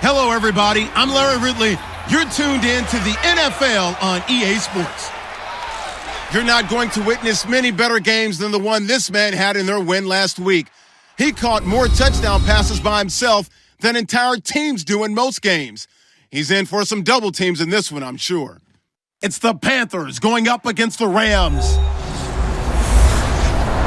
Hello, everybody. I'm Larry Ridley. You're tuned in to the NFL on EA Sports. You're not going to witness many better games than the one this man had in their win last week. He caught more touchdown passes by himself than entire teams do in most games. He's in for some double teams in this one, I'm sure. It's the Panthers going up against the Rams.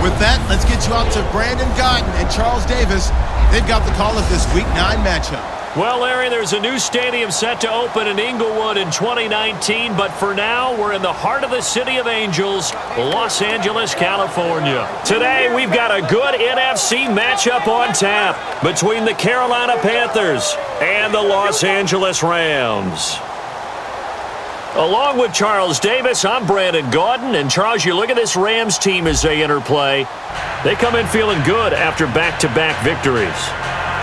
With that, let's get you out to Brandon Gaudin and Charles Davis. They've got the call of this Week 9 matchup. Well, Larry, there's a new stadium set to open in Inglewood in 2019, but for now, we're in the heart of the City of Angels, Los Angeles, California. Today, we've got a good NFC matchup on tap between the Carolina Panthers and the Los Angeles Rams. Along with Charles Davis, I'm Brandon Gaudin, and Charles, you look at this Rams team as they interplay. They come in feeling good after back-to-back victories.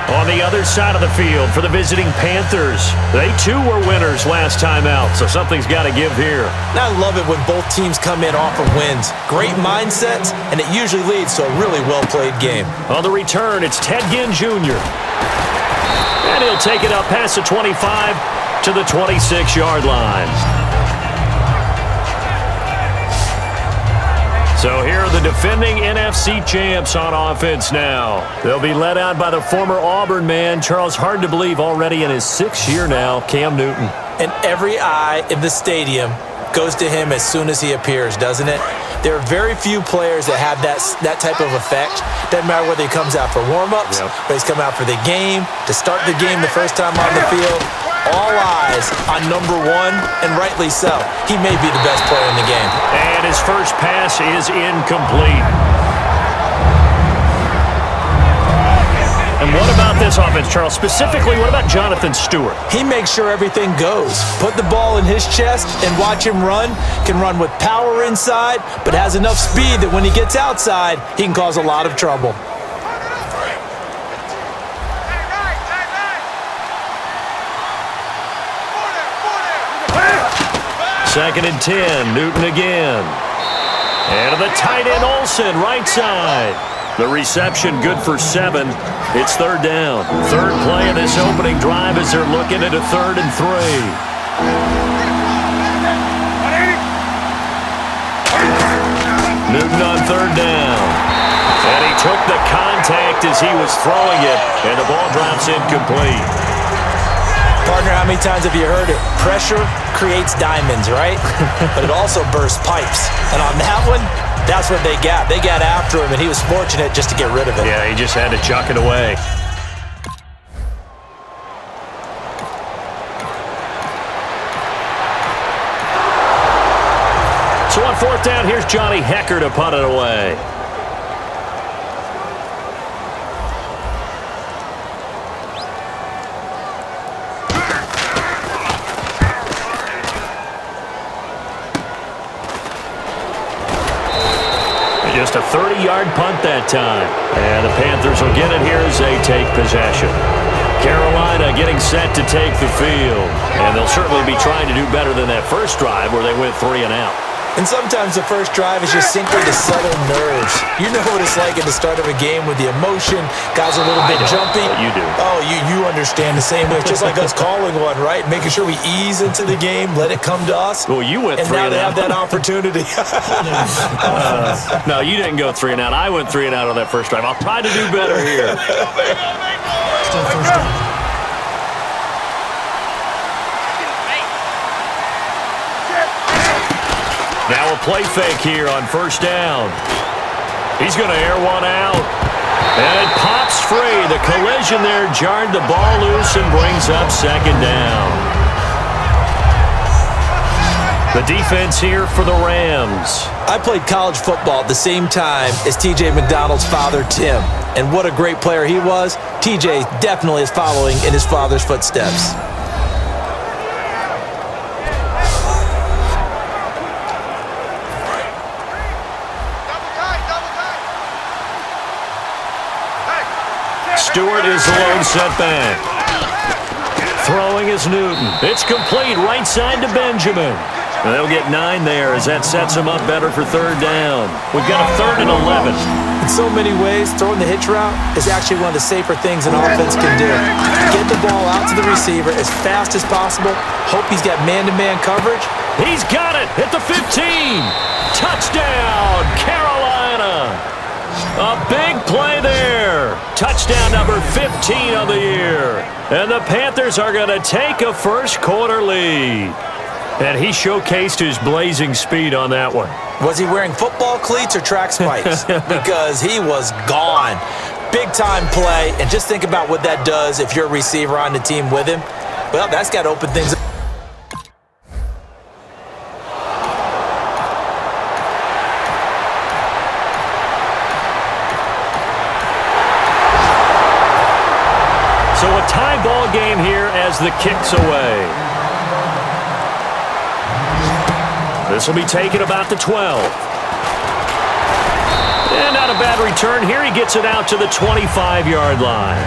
On the other side of the field for the visiting Panthers, they too were winners last time out, so something's got to give here. And I love it when both teams come in off of wins. Great mindsets, and it usually leads to a really well-played game. On the return, it's Ted Ginn Jr. And he'll take it up past the 25 to the 26-yard line. So here are the defending NFC champs on offense now. They'll be led out by the former Auburn man, Charles, hard to believe, already in his 6th year now, Cam Newton. And every eye in the stadium goes to him as soon as he appears, doesn't it? There are very few players that have that type of effect. Doesn't matter whether he comes out for warm-ups, whether he's come out for the game, to start the game the first time on the field. All eyes on number 1, and rightly so. He may be the best player in the game. And his first pass is incomplete. And what about this offense, Charles? Specifically, what about Jonathan Stewart? He makes sure everything goes. Put the ball in his chest and watch him run. Can run with power inside, but has enough speed that when he gets outside, he can cause a lot of trouble. Second and 10, Newton again. And to the tight end, Olsen, right side. The reception good for 7. It's third down. Third play of this opening drive as they're looking at a 3rd and 3. Newton on third down. And he took the contact as he was throwing it, and the ball drops incomplete. Partner, how many times have you heard it? Pressure creates diamonds, right? But it also bursts pipes. And on that one, that's what they got. They got after him, and he was fortunate just to get rid of it. Yeah, he just had to chuck it away. So on 4th down, here's Johnny Hecker to punt it away. Just a 30-yard punt that time. And the Panthers will get it here as they take possession. Carolina getting set to take the field. And they'll certainly be trying to do better than that first drive where they went 3 and out. And sometimes the first drive is just simply to settle nerves. You know what it's like at the start of a game with the emotion. Guys are a little bit jumpy. You do. Oh, you understand the same way. It's just like us calling one, right? Making sure we ease into the game, let it come to us. Well, you went 3 and out. And now they have that opportunity. No, you didn't go 3 and out. I went 3 and out on that first drive. I'll try to do better here. Still first down. Now a play fake here on first down. He's going to air one out. And it pops free. The collision there jarred the ball loose and brings up second down. The defense here for the Rams. I played college football at the same time as T.J. McDonald's father, Tim. And what a great player he was. T.J. definitely is following in his father's footsteps. Stewart is the lone setback. Throwing is Newton. It's complete right side to Benjamin. They'll get 9 there as that sets them up better for third down. We've got a 3rd and 11. In so many ways, throwing the hitch route is actually one of the safer things an offense can do. Get the ball out to the receiver as fast as possible. Hope he's got man-to-man coverage. He's got it at the 15. Touchdown, Carolina. A big play there. Touchdown number 15 of the year. And the Panthers are going to take a first-quarter lead. And he showcased his blazing speed on that one. Was he wearing football cleats or track spikes? Because he was gone. Big-time play. And just think about what that does if you're a receiver on the team with him. Well, that's got to open things up. So a tie ball game here as the kick's away. This will be taken about the 12. And not a bad return here. He gets it out to the 25-yard line.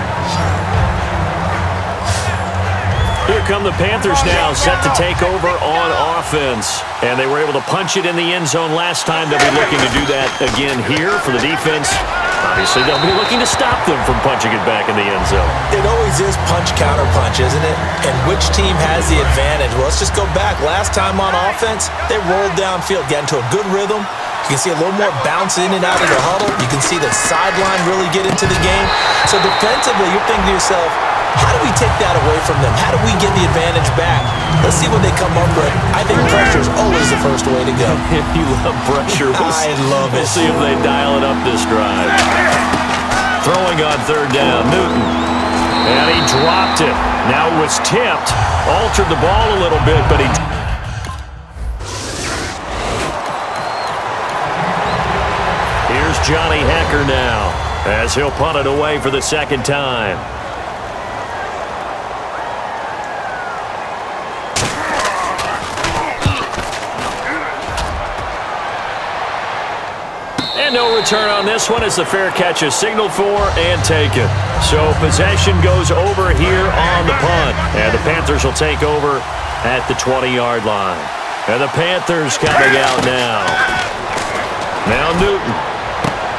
Here come the Panthers now, set to take over on offense. And they were able to punch it in the end zone last time. They'll be looking to do that again here for the defense. Obviously, they'll be looking to stop them from punching it back in the end zone. It always is punch-counter-punch, isn't it? And which team has the advantage? Well, let's just go back. Last time on offense, they rolled downfield, got into a good rhythm. You can see a little more bounce in and out of the huddle. You can see the sideline really get into the game. So defensively, you're thinking to yourself, how do we take that away from them? How do we get the advantage back? Let's see what they come up with. I think pressure is always the first way to go. You love pressure. I love it. We'll see if they dial it up this drive. Throwing on third down, Newton. And he dropped it. Now it was tipped. Altered the ball a little bit, but he... Here's Johnny Hecker now, as he'll punt it away for the second time. And no return on this one as the fair catch is signaled for and taken. So possession goes over here on the punt. And the Panthers will take over at the 20-yard line. And the Panthers coming out now. Now Newton.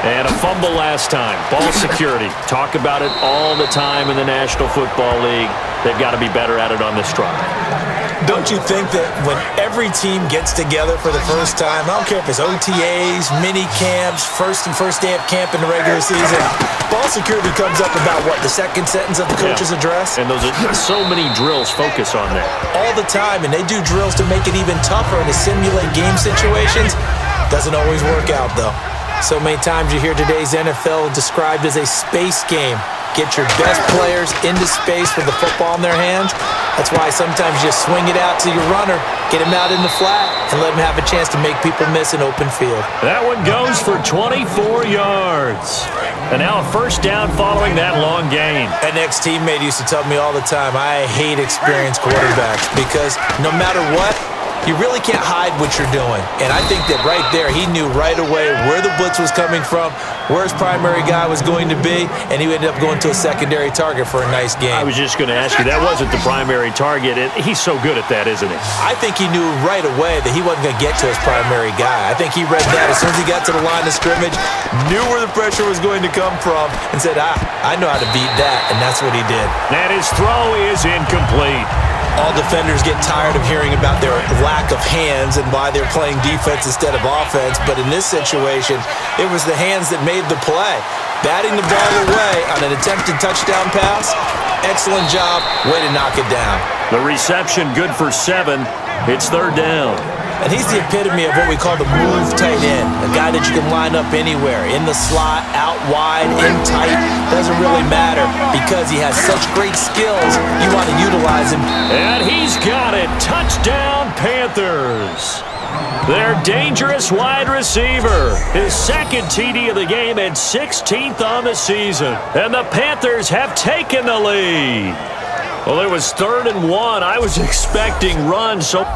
And a fumble last time. Ball security. Talk about it all the time in the National Football League. They've got to be better at it on this drive. Don't you think that when every team gets together for the first time, I don't care if it's OTAs, mini camps, first day of camp in the regular season, ball security comes up about, what, the second sentence of the coach's address? And those are so many drills focus on that. All the time, and they do drills to make it even tougher and to simulate game situations. Doesn't always work out, though. So many times you hear today's NFL described as a space game. Get your best players into space with the football in their hands. That's why sometimes you just swing it out to your runner, get him out in the flat, and let him have a chance to make people miss an open field. That one goes for 24 yards. And now a first down following that long gain. An ex-teammate used to tell me all the time, I hate experienced quarterbacks because no matter what, you really can't hide what you're doing. And I think that right there, he knew right away where the blitz was coming from, where his primary guy was going to be, and he ended up going to a secondary target for a nice game. I was just going to ask you, that wasn't the primary target. He's so good at that, isn't he? I think he knew right away that he wasn't going to get to his primary guy. I think he read that as soon as he got to the line of scrimmage, knew where the pressure was going to come from, and said, I know how to beat that, and that's what he did. And his throw is incomplete. All defenders get tired of hearing about their lack of hands and why they're playing defense instead of offense. But in this situation, it was the hands that made the play. Batting the ball away on an attempted touchdown pass. Excellent job. Way to knock it down. The reception good for 7. It's third down. And he's the epitome of what we call the move tight end. A guy that you can line up anywhere. In the slot, out wide, in tight. Doesn't really matter because he has such great skills. You want to utilize him. And he's got it. Touchdown, Panthers. Their dangerous wide receiver. His second TD of the game and 16th on the season. And the Panthers have taken the lead. Well, it was 3rd and 1. I was expecting runs, so...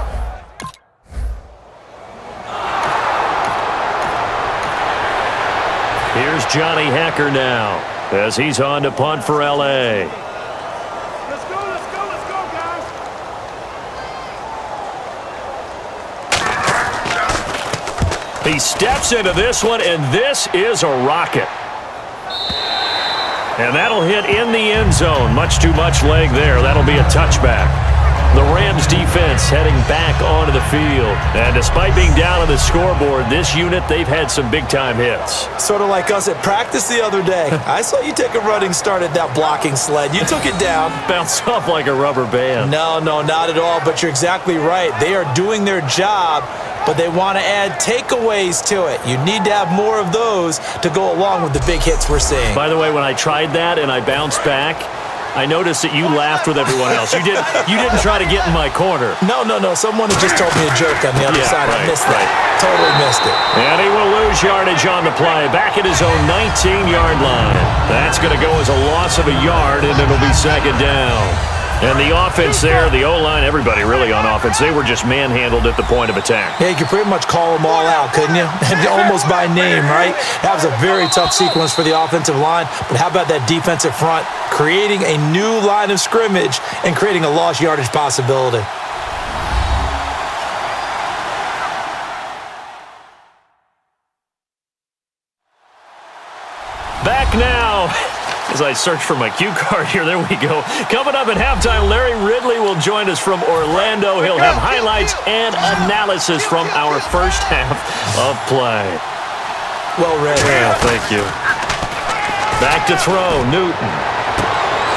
Here's Johnny Hecker now as he's on to punt for L.A. Let's go, guys. He steps into this one, and this is a rocket. And that'll hit in the end zone. Much too much leg there. That'll be a touchback. The Rams defense heading back onto the field. And despite being down on the scoreboard, this unit, they've had some big-time hits. Sort of like us at practice the other day. I saw you take a running start at that blocking sled. You took it down. Bounced off like a rubber band. No, not at all, but you're exactly right. They are doing their job, but they want to add takeaways to it. You need to have more of those to go along with the big hits we're seeing. By the way, when I tried that and I bounced back, I noticed that you laughed with everyone else. You didn't try to get in my corner. No. Someone had just told me a joke on the other side. Right, I missed that. Totally missed it. And he will lose yardage on the play. Back at his own 19-yard line. That's going to go as a loss of a yard, and it'll be second down. And the offense there, the O-line, everybody really on offense, they were just manhandled at the point of attack. Yeah, you could pretty much call them all out, couldn't you? Almost by name, right? That was a very tough sequence for the offensive line, but how about that defensive front creating a new line of scrimmage and creating a lost yardage possibility? Back now. As I search for my cue card here, there we go. Coming up at halftime, Larry Ridley will join us from Orlando. He'll have highlights and analysis from our first half of play. Well read. Yeah, thank you. Back to throw, Newton.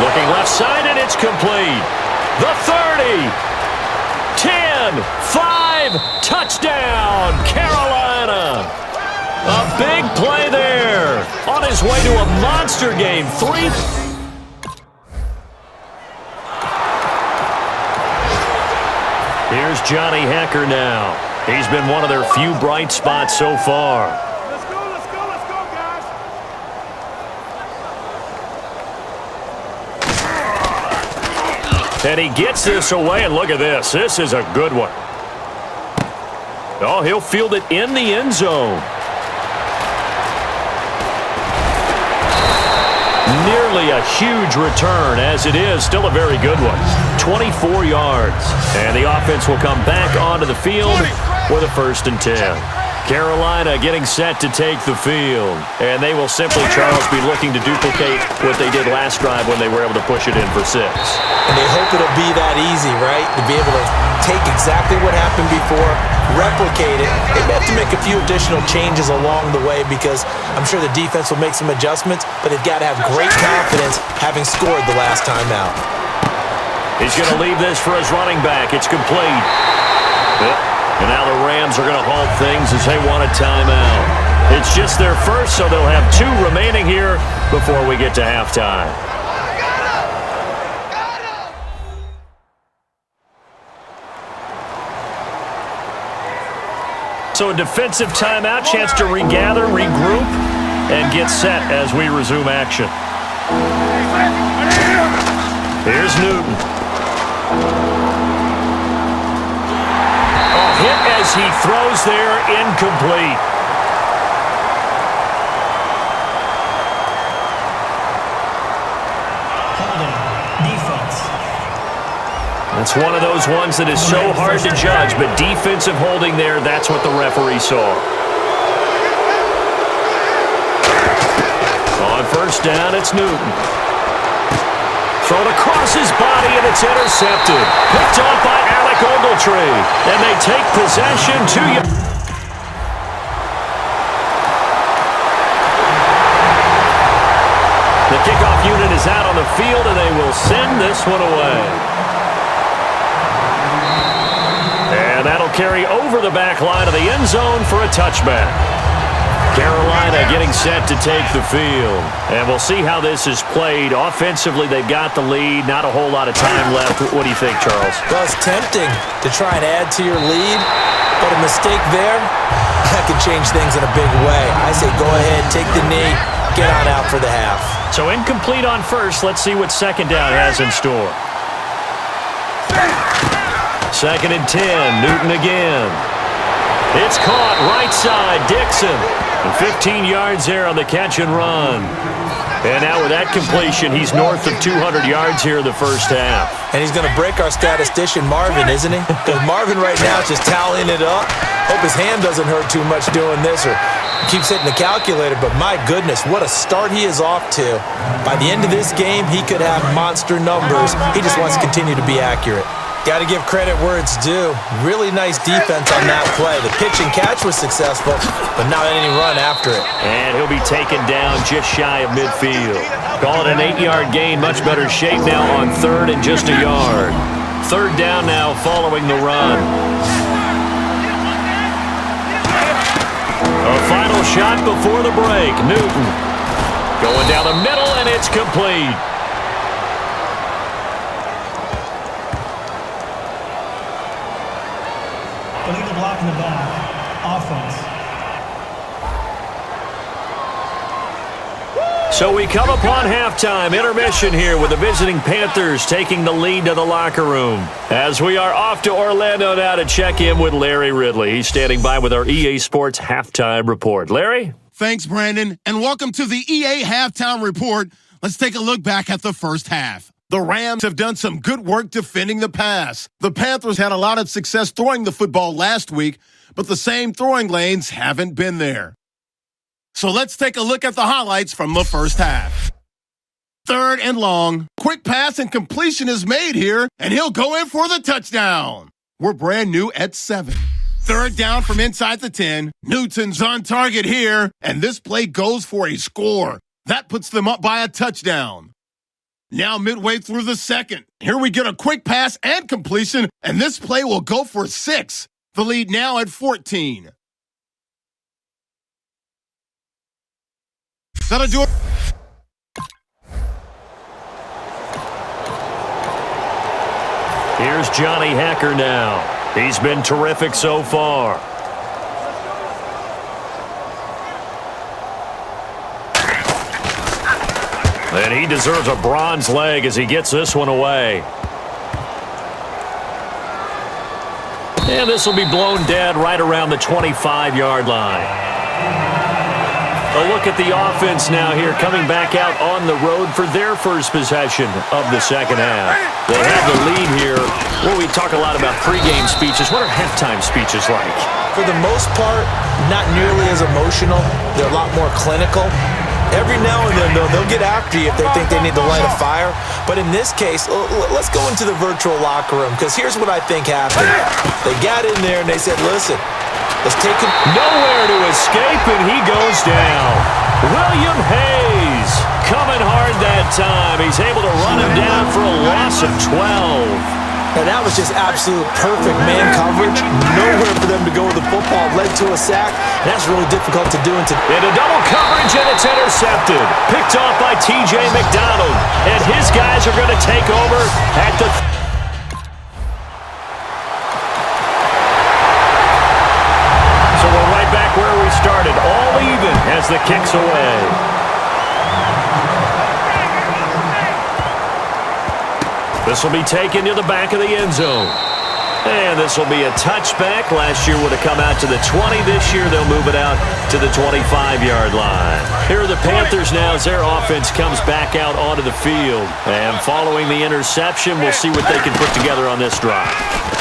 Looking left side, and it's complete. The 30, 10, 5, touchdown, Carolina. A big play there. On his way to a monster game. 3. Here's Johnny Hecker now. He's been one of their few bright spots so far. Let's go, guys. And he gets this away, and look at this. This is a good one. Oh, he'll field it in the end zone. Nearly a huge return, as it is still a very good one. 24 yards. And the offense will come back onto the field with a 1st and 10. Carolina getting set to take the field. And they will simply, Charles, be looking to duplicate what they did last drive when they were able to push it in for 6. And they hope it'll be that easy, right? To be able to take exactly what happened before, replicate it. They may have to make a few additional changes along the way because I'm sure the defense will make some adjustments, but they've got to have great confidence having scored the last time out. He's going to leave this for his running back. It's complete. And now the Rams are going to halt things as they want a timeout. It's just their first, so they'll have 2 remaining here before we get to halftime. So a defensive timeout, chance to regather, regroup, and get set as we resume action. Here's Newton. Oh, hit as he throws there, incomplete. It's one of those ones that is so hard to judge, but defensive holding there, that's what the referee saw. On 1st down, it's Newton. Thrown across his body, and it's intercepted. Picked off by Alec Ogletree. And they take possession to you. The kickoff unit is out on the field, and they will send this one away. And that'll carry over the back line of the end zone for a touchback. Carolina getting set to take the field. And we'll see how this is played. Offensively, they've got the lead. Not a whole lot of time left. What do you think, Charles? Well, it's tempting to try and add to your lead, but a mistake there, that could change things in a big way. I say go ahead, take the knee, get on out for the half. So incomplete on 1st. Let's see what 2nd down has in store. 2nd and 10, Newton again. It's caught right side, Dixon. And 15 yards there on the catch and run. And now with that completion, he's north of 200 yards here in the first half. And he's going to break our statistician Marvin, isn't he? Because Marvin right now is just tallying it up. Hope his hand doesn't hurt too much doing this or keeps hitting the calculator. But my goodness, what a start he is off to. By the end of this game, he could have monster numbers. He just wants to continue to be accurate. Got to give credit where it's due. Really nice defense on that play. The pitch and catch was successful, but not any run after it. And he'll be taken down just shy of midfield. Call it an 8-yard gain. Much better shape now on third and just a yard. Third down now following the run. A final shot before the break. Newton going down the middle, and it's complete. Illegal block in the back. Offense. So we come upon halftime intermission here with the visiting Panthers taking the lead to the locker room. As we are off to Orlando now to check in with Larry Ridley. He's standing by with our EA Sports halftime report. Larry? Thanks, Brandon, and welcome to the EA Halftime Report. Let's take a look back at the first half. The Rams have done some good work defending the pass. The Panthers had a lot of success throwing the football last week, but the same throwing lanes haven't been there. So let's take a look at the highlights from the first half. Third and long. Quick pass and completion is made here, and he'll go in for the touchdown. We're brand new at 7. Third down from inside the 10. Newton's on target here, and this play goes for a score. That puts them up by a touchdown. Now midway through the second. Here we get a quick pass and completion, and this play will go for 6. The lead now at 14. That'll do it. Here's Johnny Hacker now. He's been terrific so far. And he deserves a bronze leg as he gets this one away. And this will be blown dead right around the 25-yard line. A look at the offense now here, coming back out on the road for their first possession of the second half. They have the lead here. Well, we talk a lot about pregame speeches. What are halftime speeches like? For the most part, not nearly as emotional. They're a lot more clinical. Every now and then, they'll get after you if they think they need to light a fire. But in this case, let's go into the virtual locker room, because here's what I think happened. They got in there and they said, listen, let's take him. Nowhere to escape, and he goes down. William Hayes coming hard that time. He's able to run him down for a loss of 12. And that was just absolute perfect man coverage. Nowhere for them to go with the football. Led to a sack. And that's really difficult to do. Into double coverage, and it's intercepted. Picked off by T.J. McDonald. And his guys are going to take over at the... So we're right back where we started. All even as the kick's away. This will be taken to the back of the end zone. And this will be a touchback. Last year would have come out to the 20. This year they'll move it out to the 25-yard line. Here are the Panthers now as their offense comes back out onto the field. And following the interception, we'll see what they can put together on this drive.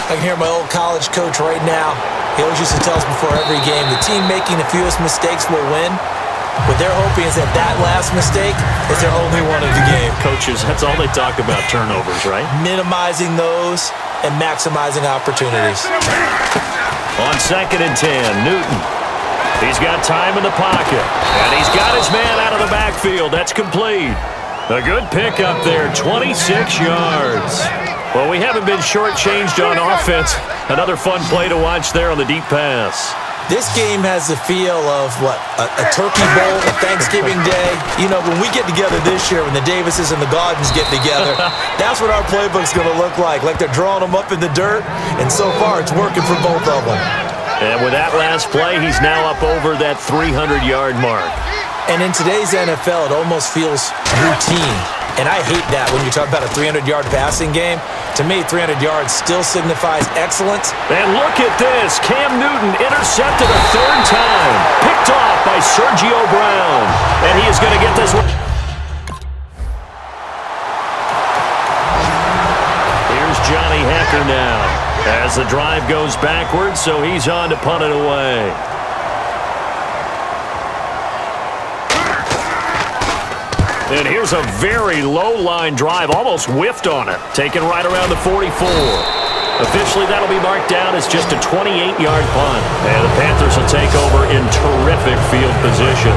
I can hear my old college coach right now. He always used to tell us before every game, the team making the fewest mistakes will win. What they're hoping is that last mistake is their only one of the game. Coaches, that's all they talk about, turnovers, right? Minimizing those and maximizing opportunities. On 2nd and 10, Newton. He's got time in the pocket. And he's got his man out of the backfield. That's complete. A good pick up there, 26 yards. Well, we haven't been shortchanged on offense. Another fun play to watch there on the deep pass. This game has the feel of, a turkey bowl, a Thanksgiving Day. You know, when we get together this year, when the Davises and the Gaudens get together, that's what our playbook's going to look like they're drawing them up in the dirt, and so far it's working for both of them. And with that last play, he's now up over that 300-yard mark. And in today's NFL, it almost feels routine. And I hate that when you talk about a 300-yard passing game. To me, 300 yards still signifies excellence. And look at this. Cam Newton intercepted a third time. Picked off by Sergio Brown. And he is going to get this one. As the drive goes backwards, so he's on to punt it away. And here's a very low-line drive, almost whiffed on it. Taken right around the 44. Officially, that'll be marked down as just a 28-yard punt. And the Panthers will take over in terrific field position.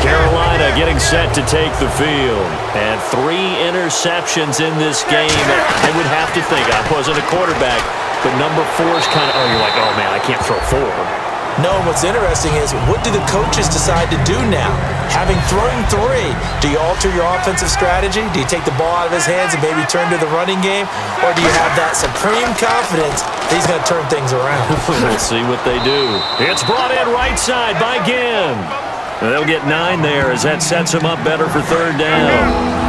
Carolina getting set to take the field. And 3 interceptions in this game. I would have to think, I wasn't a quarterback, but number 4 is kind of, you're like, oh, man, I can't throw 4. No, what's interesting is, what do the coaches decide to do now? Having thrown 3, do you alter your offensive strategy? Do you take the ball out of his hands and maybe turn to the running game? Or do you have that supreme confidence that he's going to turn things around? We'll see what they do. It's brought in right side by Ginn. They'll get 9 there as that sets them up better for 3rd down.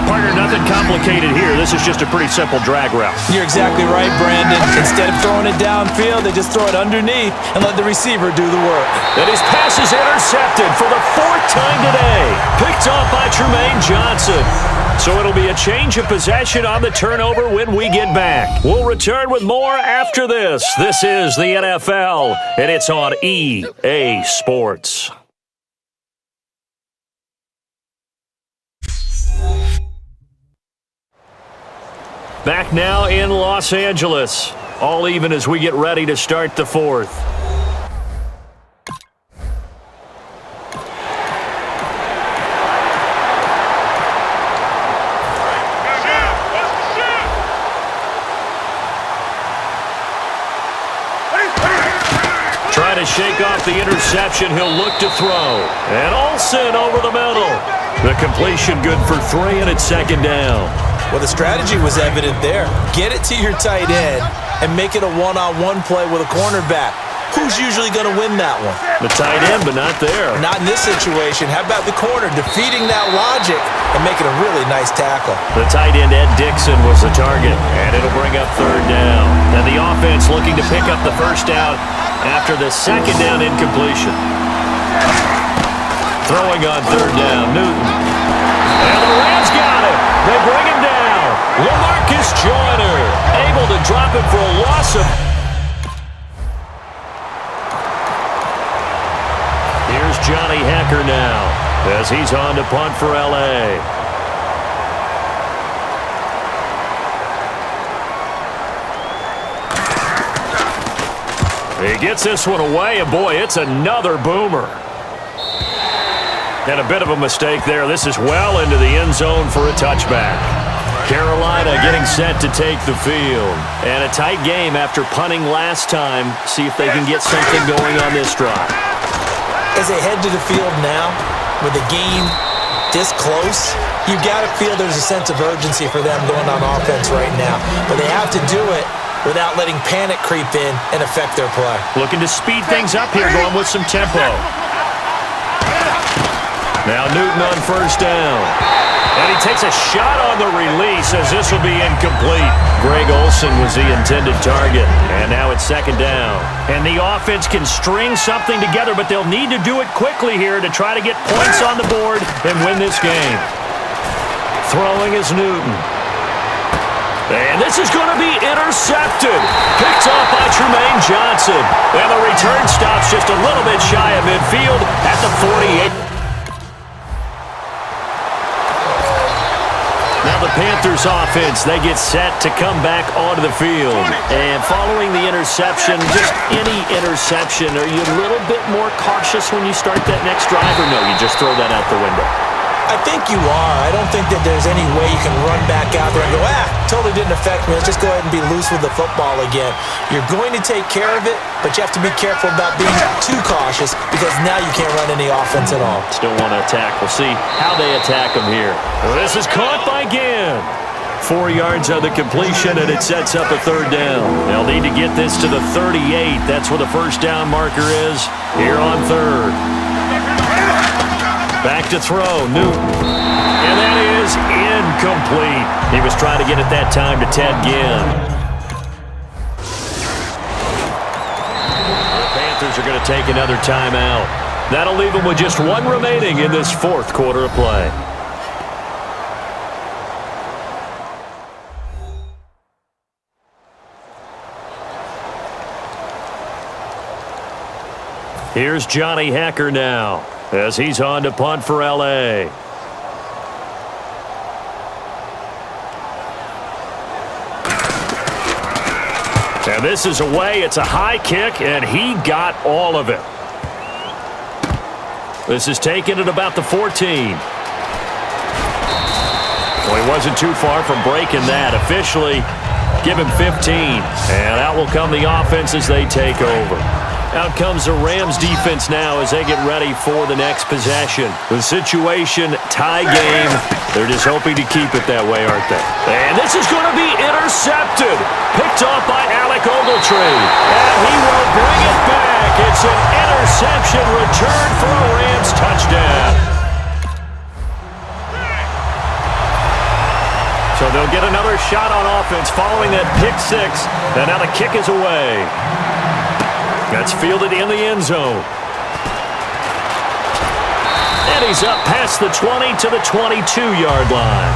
Partner, nothing complicated here. This is just a pretty simple drag route. You're exactly right, Brandon. Instead of throwing it downfield, they just throw it underneath and let the receiver do the work. And his pass is intercepted for the 4th time today. Picked off by Tremaine Johnson. So it'll be a change of possession on the turnover when we get back. We'll return with more after this. This is the NFL, and it's on EA Sports. Back now in Los Angeles. All even as we get ready to start the 4th. Try to shake off the interception. He'll look to throw. And Olsen over the middle. The completion good for 3, and it's 2nd down. Well, the strategy was evident there. Get it to your tight end and make it a one-on-one play with a cornerback. Who's usually going to win that one? The tight end, but not there. Not in this situation. How about the corner defeating that logic and making a really nice tackle? The tight end, Ed Dixon, was the target, and it'll bring up 3rd down. And the offense looking to pick up the 1st down after the 2nd down incompletion. Throwing on 3rd down, Newton. And the Rams got it. They bring him down. LaMarcus Joyner able to drop it for a loss of... Here's Johnny Hecker now as he's on to punt for L.A. He gets this one away, and boy, it's another boomer. And a bit of a mistake there. This is well into the end zone for a touchback. Carolina getting set to take the field. And a tight game after punting last time. See if they can get something going on this drive. As they head to the field now, with the game this close, you've got to feel there's a sense of urgency for them going on offense right now. But they have to do it without letting panic creep in and affect their play. Looking to speed things up here, going with some tempo. Now Newton on 1st down. And he takes a shot on the release as this will be incomplete. Greg Olsen was the intended target. And now it's 2nd down. And the offense can string something together, but they'll need to do it quickly here to try to get points on the board and win this game. Throwing is Newton. And this is going to be intercepted. Picked off by Tremaine Johnson. And the return stops just a little bit shy of midfield at the 48. Now the Panthers offense, they get set to come back onto the field. And following the interception, just any interception, are you a little bit more cautious when you start that next drive, or no, you just throw that out the window? I think you are. I don't think that there's any way you can run back out there and go, totally didn't affect me. Let's just go ahead and be loose with the football again. You're going to take care of it, but you have to be careful about being too cautious because now you can't run any offense at all. Still want to attack. We'll see how they attack them here. Well, this is caught by Ginn. 4 yards on the completion, and it sets up a 3rd down. They'll need to get this to the 38. That's where the 1st down marker is here on 3rd. Back to throw, Newton. And that is incomplete. He was trying to get it that time to Ted Ginn. The Panthers are going to take another timeout. That'll leave them with just 1 remaining in this 4th quarter of play. Here's Johnny Hecker now as he's on to punt for L.A. And this is away. It's a high kick, and he got all of it. This is taken at about the 14. Well, he wasn't too far from breaking that. Officially, give him 15. And out will come the offense as they take over. Out comes the Rams defense now as they get ready for the next possession. The situation, tie game. They're just hoping to keep it that way, aren't they? And this is going to be intercepted. Picked off by Alec Ogletree. And he will bring it back. It's an interception return for a Rams touchdown. So they'll get another shot on offense following that pick six. And now the kick is away. That's fielded in the end zone. And he's up past the 20 to the 22-yard line.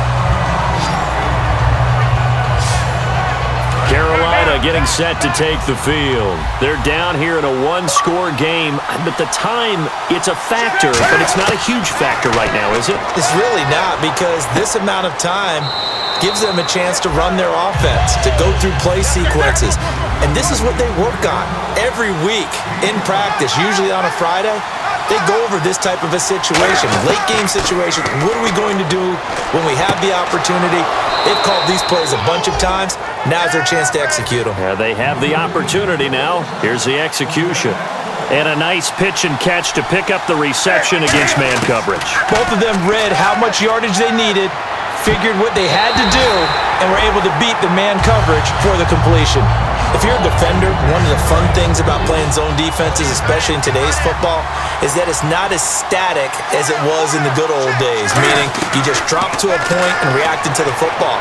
Carolina getting set to take the field. They're down here in a one-score game, but the time, it's a factor, but it's not a huge factor right now, is it? It's really not, because this amount of time gives them a chance to run their offense, to go through play sequences. And this is what they work on every week in practice, usually on a Friday. They go over this type of a situation, late game situation. What are we going to do when we have the opportunity? They've called these plays a bunch of times. Now's their chance to execute them. Yeah, they have the opportunity now. Here's the execution. And a nice pitch and catch to pick up the reception against man coverage. Both of them read how much yardage they needed, figured what they had to do, and were able to beat the man coverage for the completion. If you're a defender, one of the fun things about playing zone defenses, especially in today's football, is that it's not as static as it was in the good old days, meaning you just drop to a point and react to the football.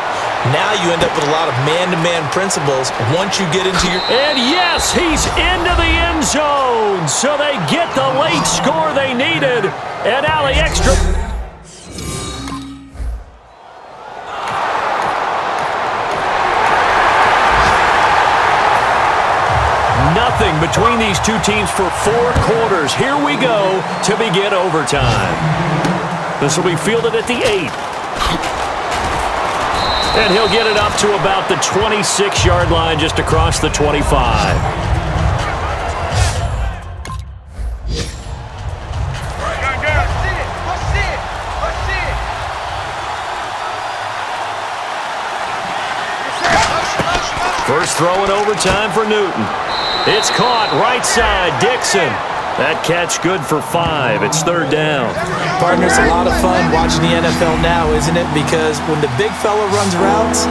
Now you end up with a lot of man-to-man principles once you get into your... And yes, he's into the end zone, so they get the late score they needed. And now the extra... Nothing between these two teams for 4 quarters. Here we go to begin overtime. This will be fielded at the 8. And he'll get it up to about the 26-yard line just across the 25. First throw in overtime for Newton. It's caught right side, Dixon. That catch good for 5. It's third down. Partner, it's a lot of fun watching the NFL now, isn't it? Because when the big fella runs routes,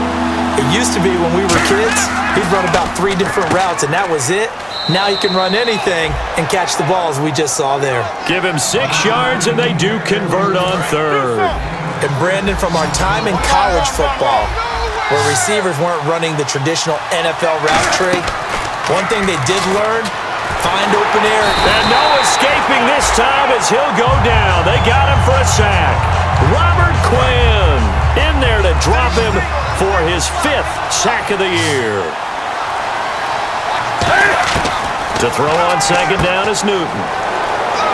it used to be when we were kids, he'd run about 3 different routes, and that was it. Now he can run anything and catch the balls we just saw there. Give him 6 yards, and they do convert on third. And Brandon, from our time in college football, where receivers weren't running the traditional NFL route tree, one thing they did learn, find open area. And no escaping this time as he'll go down. They got him for a sack. Robert Quinn in there to drop him for his 5th sack of the year. To throw on second down is Newton.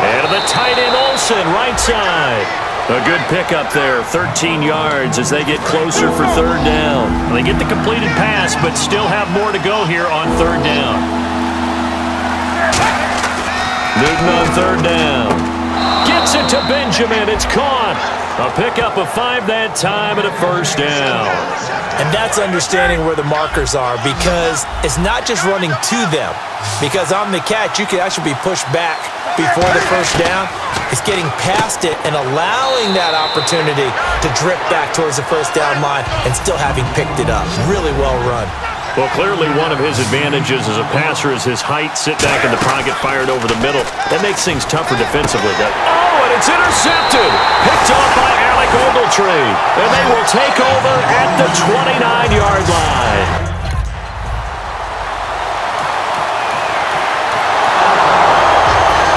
And the tight end Olsen, right side. A good pickup there, 13 yards as they get closer for third down. They get the completed pass, but still have more to go here on third down. Newton on third down. Gets it to Benjamin. It's caught. A pickup of 5 that time and a first down. And that's understanding where the markers are, because it's not just running to them. Because on the catch, you can actually be pushed back before the first down. It's getting past it and allowing that opportunity to drift back towards the first down line and still having picked it up. Really well run. Well, clearly one of his advantages as a passer is his height. Sit back in the pocket, fired over the middle. That makes things tougher defensively. Oh, and it's intercepted. Picked off by Alec Ogletree. And they will take over at the 29-yard line.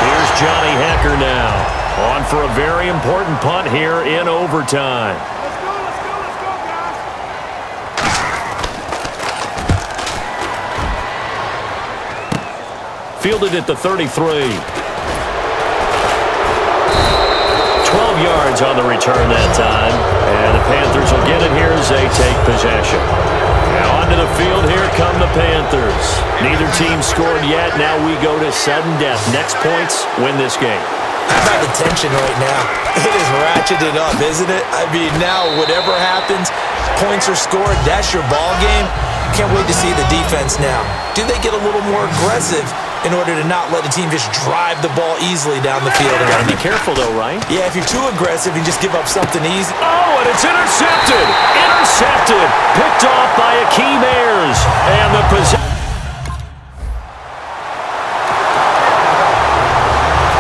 Here's Johnny Hecker now. On for a very important punt here in overtime. Fielded at the 33. yards on the return that time. And the Panthers will get it here as they take possession. Now onto the field, here come the Panthers. Neither team scored yet. Now we go to sudden death. Next points win this game. How about the tension right now? It is ratcheted up, isn't it? I mean, now whatever happens, points are scored, that's your ball game. Can't wait to see the defense now. Do they get a little more aggressive in order to not let the team just drive the ball easily down the field? Gotta be careful though, right? Yeah, if you're too aggressive, you just give up something easy. Oh, and it's intercepted! Intercepted! Picked off by Akeem Ayers. And the possession.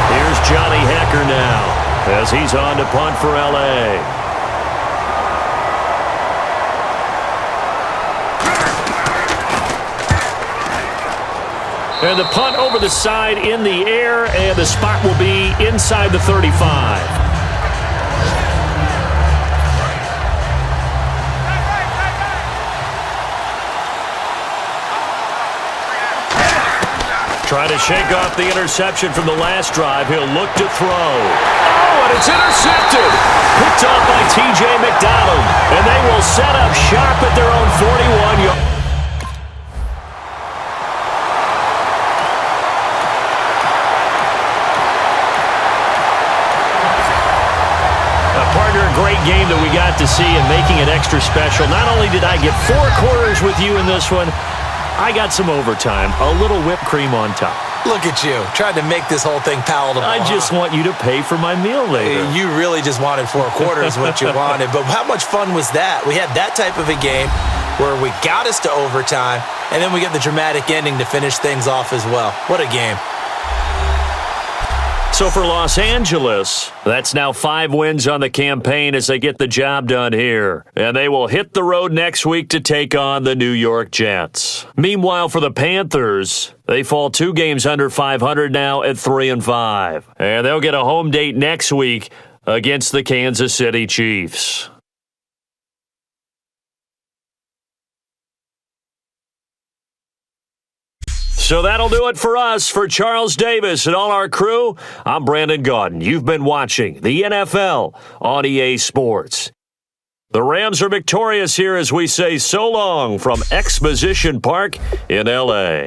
Here's Johnny Hecker now as he's on to punt for L.A. And the punt over the side in the air, and the spot will be inside the 35. Trying to shake off the interception from the last drive. He'll look to throw. Oh, and it's intercepted. Picked off by T.J. McDonald. And they will set up shop at their own 41-yard. Partner, a great game that we got to see and making it extra special. Not only did I get 4 quarters with you in this one, I got some overtime, a little whipped cream on top. Look at you, trying to make this whole thing palatable. I just want you to pay for my meal later. You really just wanted 4 quarters what you wanted, but how much fun was that? We had that type of a game where we got us to overtime, and then we get the dramatic ending to finish things off as well. What a game. So for Los Angeles, that's now 5 wins on the campaign as they get the job done here. And they will hit the road next week to take on the New York Jets. Meanwhile, for the Panthers, they fall 2 games under 500 now at 3-5. And they'll get a home date next week against the Kansas City Chiefs. So that'll do it for us. For Charles Davis and all our crew, I'm Brandon Gaudin. You've been watching the NFL on EA Sports. The Rams are victorious here as we say so long from Exposition Park in L.A.